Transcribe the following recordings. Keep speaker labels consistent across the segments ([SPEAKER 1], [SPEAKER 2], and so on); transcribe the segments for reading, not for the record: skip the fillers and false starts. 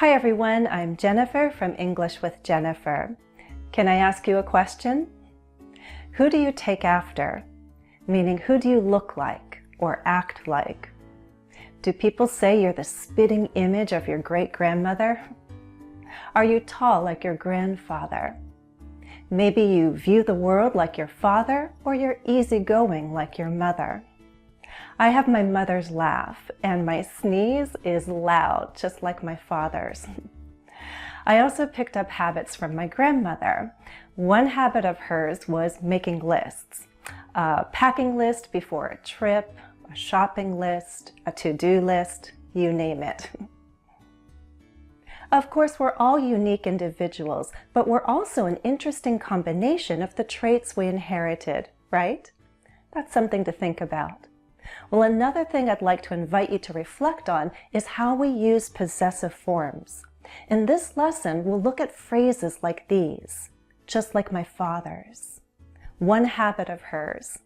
[SPEAKER 1] Hi everyone, I'm Jennifer from English with Jennifer. Can I ask you a question? Who do you take after? Meaning, who do you look like or act like? Do people say you're the spitting image of your great-grandmother? Are you tall like your grandfather? Maybe you view the world like your father, or you're easygoing like your mother. I have my mother's laugh, and my sneeze is loud, just like my father's. I also picked up habits from my grandmother. One habit of hers was making lists. A packing list before a trip, a shopping list, a to-do list, you name it. Of course, we're all unique individuals, but we're also an interesting combination of the traits we inherited, right? That's something to think about. Well, another thing I'd like to invite you to reflect on is how we use possessive forms. In this lesson, we'll look at phrases like these, just like my father's, one habit of hers.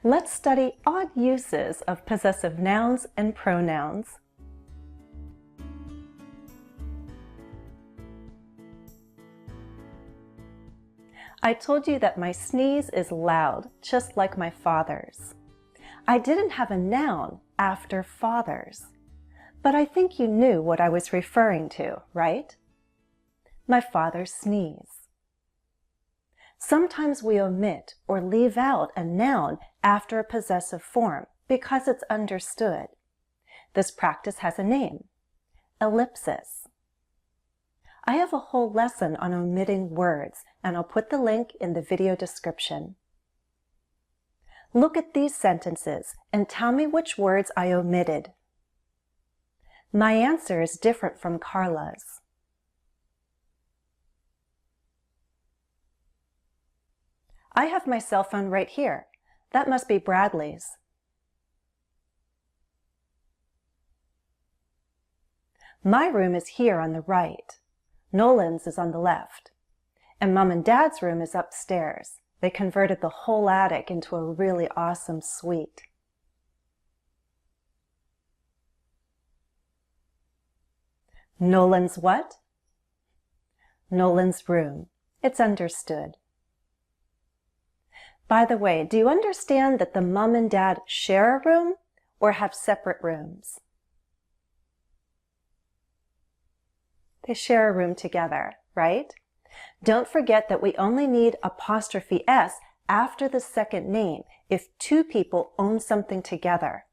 [SPEAKER 1] Let's study odd uses of possessive nouns and pronouns. I told you that my sneeze is loud, just like my father's. I didn't have a noun after father's, but I think you knew what I was referring to, right? My father's sneeze. Sometimes we omit or leave out a noun after a possessive form because it's understood. This practice has a name, ellipsis. I have a whole lesson on omitting words, and I'll put the link in the video description. Look at these sentences and tell me which words I omitted. My answer is different from Carla's. I have my cell phone right here. That must be Bradley's. My room is here on the right. Nolan's is on the left. And Mom and Dad's room is upstairs. They converted the whole attic into a really awesome suite. Nolan's what? Nolan's room. It's understood. By the way, do you understand that the mom and dad share a room or have separate rooms? They share a room together, right? Don't forget that we only need apostrophe S after the second name if two people own something together.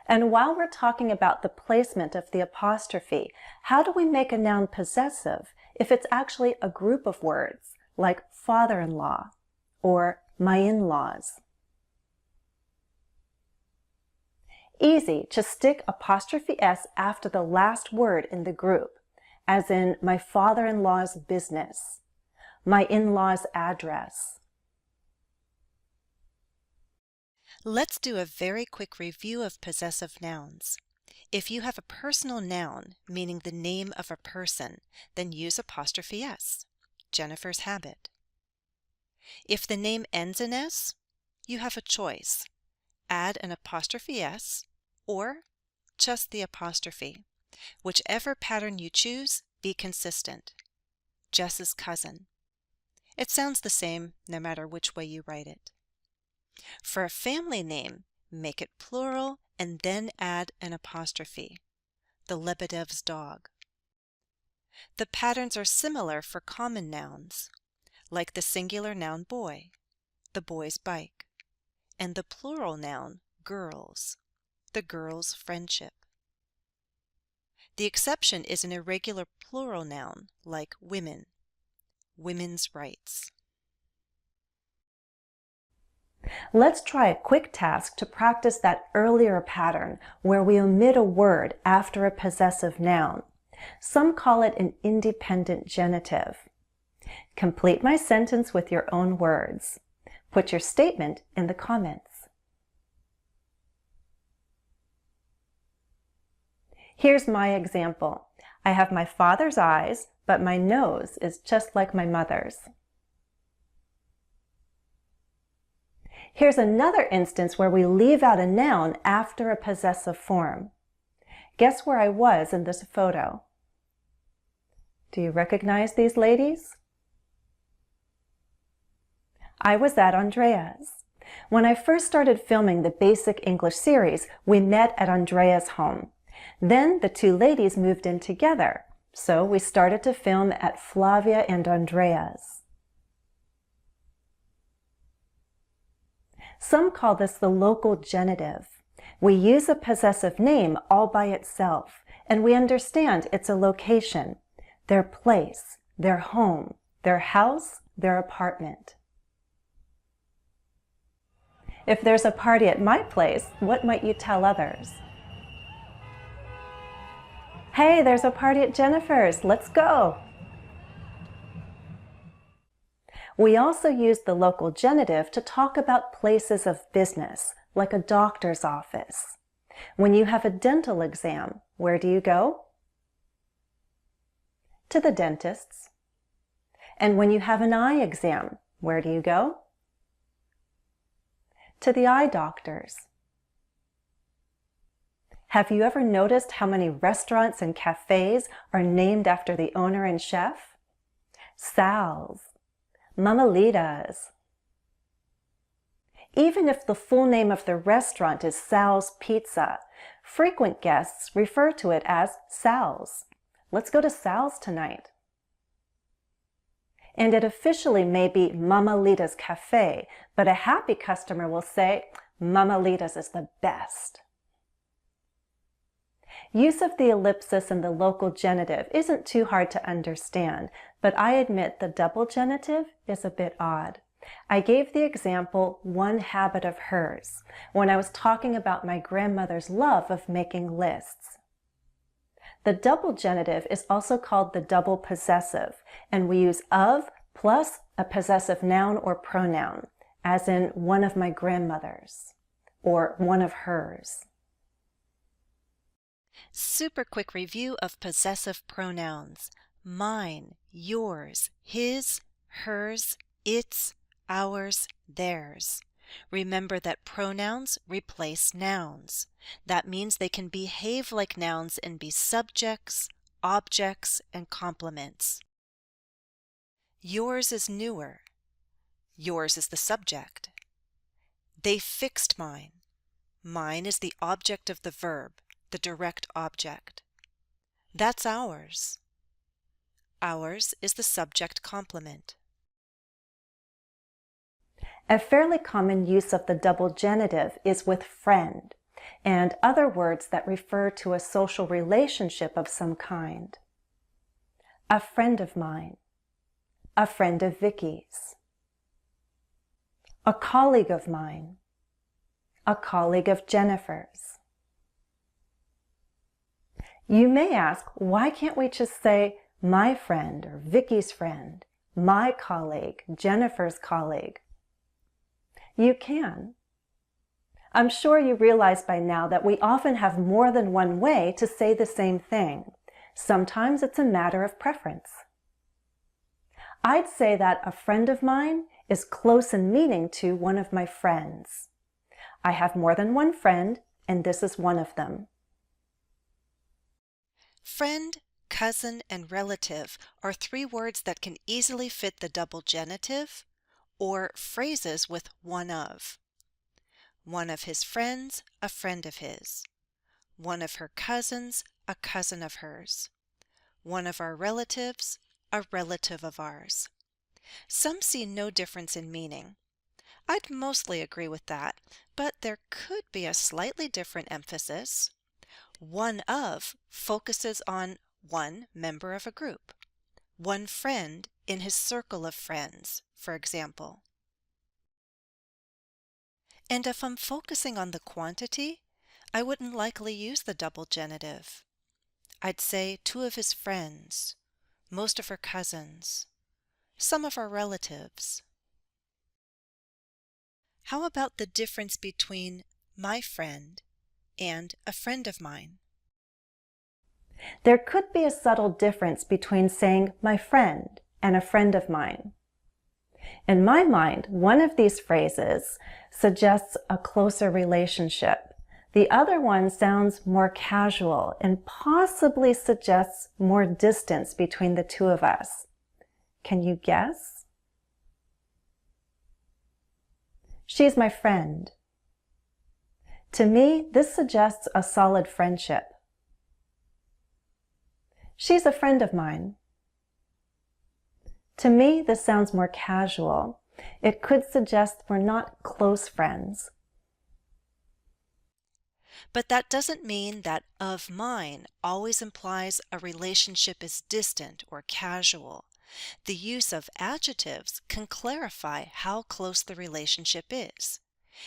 [SPEAKER 1] And while we're talking about the placement of the apostrophe, how do we make a noun possessive if it's actually a group of words, like father-in-law or my in-laws? Easy, just stick apostrophe S after the last word in the group, as in my father-in-law's business, my in-law's address.
[SPEAKER 2] Let's do a very quick review of possessive nouns. If you have a personal noun, meaning the name of a person, then use apostrophe S, Jennifer's habit. If the name ends in S, you have a choice. Add an apostrophe S or just the apostrophe. Whichever pattern you choose, be consistent. Jess's cousin. It sounds the same no matter which way you write it. For a family name, make it plural and then add an apostrophe. The Lebedev's dog. The patterns are similar for common nouns, like the singular noun boy, the boy's bike, and the plural noun girls, the girls' friendship. The exception is an irregular plural noun like women, women's rights.
[SPEAKER 1] Let's try a quick task to practice that earlier pattern where we omit a word after a possessive noun. Some call it an independent genitive. Complete my sentence with your own words. Put your statement in the comments. Here's my example. I have my father's eyes, but my nose is just like my mother's. Here's another instance where we leave out a noun after a possessive form. Guess where I was in this photo? Do you recognize these ladies? I was at Andrea's. When I first started filming the Basic English series, we met at Andrea's home. Then the two ladies moved in together, so we started to film at Flavia and Andrea's. Some call this the local genitive. We use a possessive name all by itself, and we understand it's a location, their place, their home, their house, their apartment. If there's a party at my place, what might you tell others? Hey, there's a party at Jennifer's. Let's go. We also use the local genitive to talk about places of business, like a doctor's office. When you have a dental exam, where do you go? To the dentist's. And when you have an eye exam, where do you go? To the eye doctor's. Have you ever noticed how many restaurants and cafes are named after the owner and chef? Sal's, Mamalita's. Even if the full name of the restaurant is Sal's Pizza, frequent guests refer to it as Sal's. Let's go to Sal's tonight. And it officially may be Mamalita's Cafe, but a happy customer will say, Mamalita's is the best. Use of the ellipsis in the local genitive isn't too hard to understand, but I admit the double genitive is a bit odd. I gave the example, one habit of hers, when I was talking about my grandmother's love of making lists. The double genitive is also called the double possessive, and we use of plus a possessive noun or pronoun, as in one of my grandmothers, or one of hers.
[SPEAKER 2] Super quick review of possessive pronouns. Mine, yours, his, hers, its, ours, theirs. Remember that pronouns replace nouns. That means they can behave like nouns and be subjects, objects, and complements. Yours is newer. Yours is the subject. They fixed mine. Mine is the object of the verb, the direct object. That's ours. Ours is the subject complement.
[SPEAKER 1] A fairly common use of the double genitive is with friend and other words that refer to a social relationship of some kind. A friend of mine, a friend of Vicky's, a colleague of mine, a colleague of Jennifer's. You may ask, why can't we just say my friend or Vicky's friend, my colleague, Jennifer's colleague? You can. I'm sure you realize by now that we often have more than one way to say the same thing. Sometimes it's a matter of preference. I'd say that a friend of mine is close in meaning to one of my friends. I have more than one friend, and this is one of them.
[SPEAKER 2] Friend, cousin, and relative are three words that can easily fit the double genitive, or phrases with one of. One of his friends, a friend of his. One of her cousins, a cousin of hers. One of our relatives, a relative of ours. Some see no difference in meaning. I'd mostly agree with that, but there could be a slightly different emphasis. One of focuses on one member of a group. One friend in his circle of friends, for example. And if I'm focusing on the quantity, I wouldn't likely use the double genitive. I'd say two of his friends, most of her cousins, some of our relatives. How about the difference between my friend and a friend of mine?
[SPEAKER 1] There could be a subtle difference between saying my friend and a friend of mine. In my mind, one of these phrases suggests a closer relationship, The other one sounds more casual and possibly suggests more distance between the two of us. Can you guess? She's my friend. To me, this suggests a solid friendship. She's a friend of mine. To me, this sounds more casual. It could suggest we're not close friends.
[SPEAKER 2] But that doesn't mean that of mine always implies a relationship is distant or casual. The use of adjectives can clarify how close the relationship is.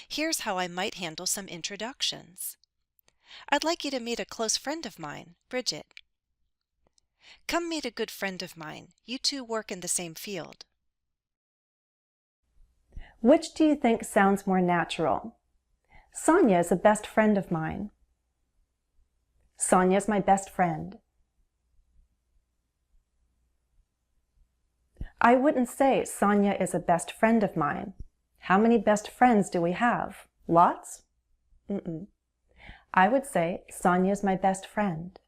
[SPEAKER 2] Here's how I might handle some introductions. I'd like you to meet a close friend of mine, Bridget. Come meet a good friend of mine. You two work in the same field.
[SPEAKER 1] Which do you think sounds more natural? Sonia is a best friend of mine. Sonia's my best friend. I wouldn't say Sonia is a best friend of mine. How many best friends do we have? Lots? I would say Sonia's my best friend.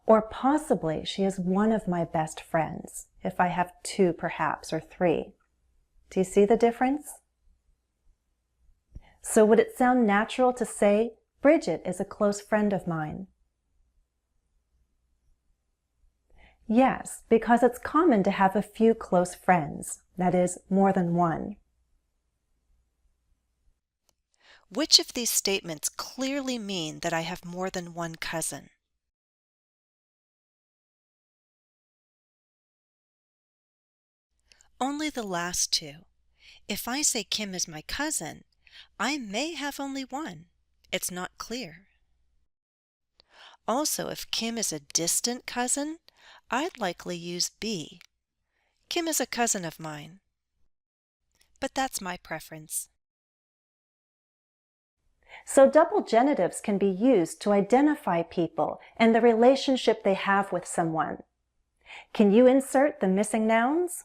[SPEAKER 1] Or possibly she is one of my best friends, if I have two perhaps, or three. Do you see the difference? So would it sound natural to say, Bridget is a close friend of mine? Yes, because it's common to have a few close friends, that is, more than one.
[SPEAKER 2] Which of these statements clearly mean that I have more than one cousin? Only the last two. If I say Kim is my cousin, I may have only one. It's not clear. Also, if Kim is a distant cousin, I'd likely use be. Kim is a cousin of mine. But that's my preference.
[SPEAKER 1] So double genitives can be used to identify people and the relationship they have with someone. Can you insert the missing nouns?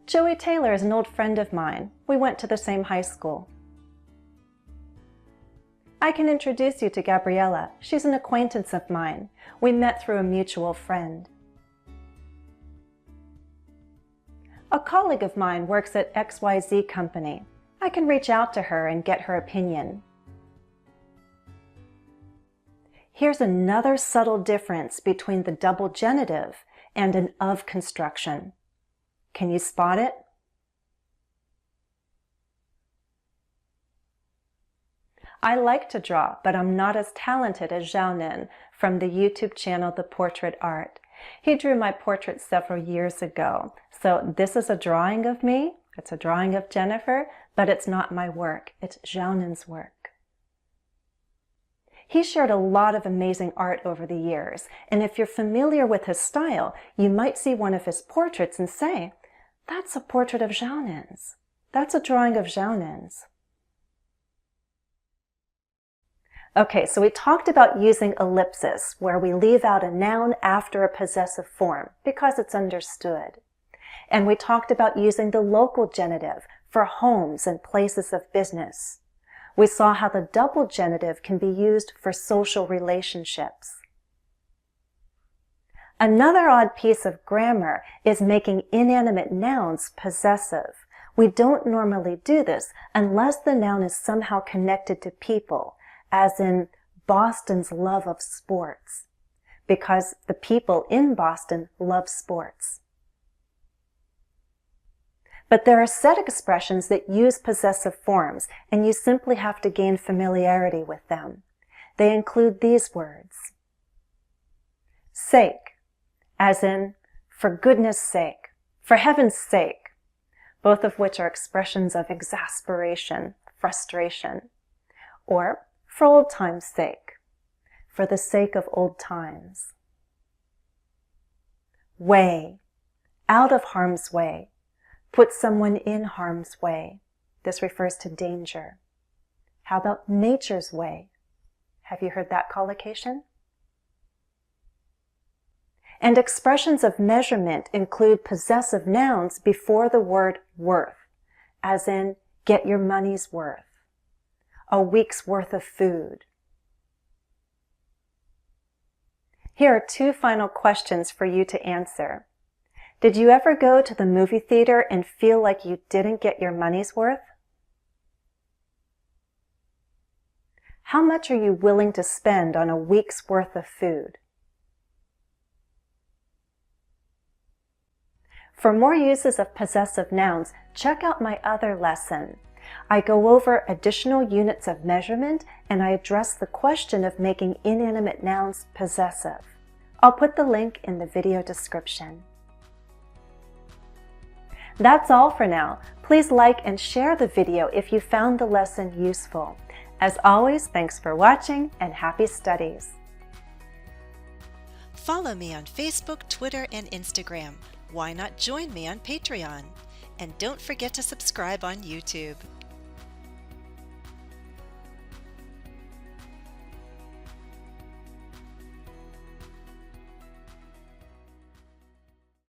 [SPEAKER 1] Joey Taylor is an old friend of mine. We went to the same high school. I can introduce you to Gabriella. She's an acquaintance of mine. We met through a mutual friend. A colleague of mine works at XYZ company. I can reach out to her and get her opinion. Here's another subtle difference between the double genitive and an of construction. Can you spot it? I like to draw, but I'm not as talented as Xiaonan from the YouTube channel The Portrait Art. He drew my portrait several years ago. So this is a drawing of me. It's a drawing of Jennifer, but it's not my work. It's Xiaonan's work. He shared a lot of amazing art over the years, and if you're familiar with his style, you might see one of his portraits and say, that's a portrait of Xiaonan's. That's a drawing of Xiaonan's. Okay, so we talked about using ellipsis, where we leave out a noun after a possessive form because it's understood. And we talked about using the local genitive for homes and places of business. We saw how the double genitive can be used for social relationships. Another odd piece of grammar is making inanimate nouns possessive. We don't normally do this unless the noun is somehow connected to people, as in Boston's love of sports, because the people in Boston love sports. But there are set expressions that use possessive forms, and you simply have to gain familiarity with them. They include these words. Sake, as in, for goodness sake, for heaven's sake, both of which are expressions of exasperation, frustration, or for old time's sake, for the sake of old times. Way, out of harm's way, put someone in harm's way, This refers to danger. How about nature's way? Have you heard that collocation? And expressions of measurement include possessive nouns before the word worth, as in get your money's worth, a week's worth of food. Here are 2 final questions for you to answer. Did you ever go to the movie theater and feel like you didn't get your money's worth? How much are you willing to spend on a week's worth of food? For more uses of possessive nouns, check out my other lesson. I go over additional units of measurement and I address the question of making inanimate nouns possessive. I'll put the link in the video description. That's all for now. Please like and share the video if you found the lesson useful. As always, thanks for watching and happy studies.
[SPEAKER 2] Follow me on Facebook, Twitter, and Instagram. Why not join me on Patreon? And don't forget to subscribe on YouTube.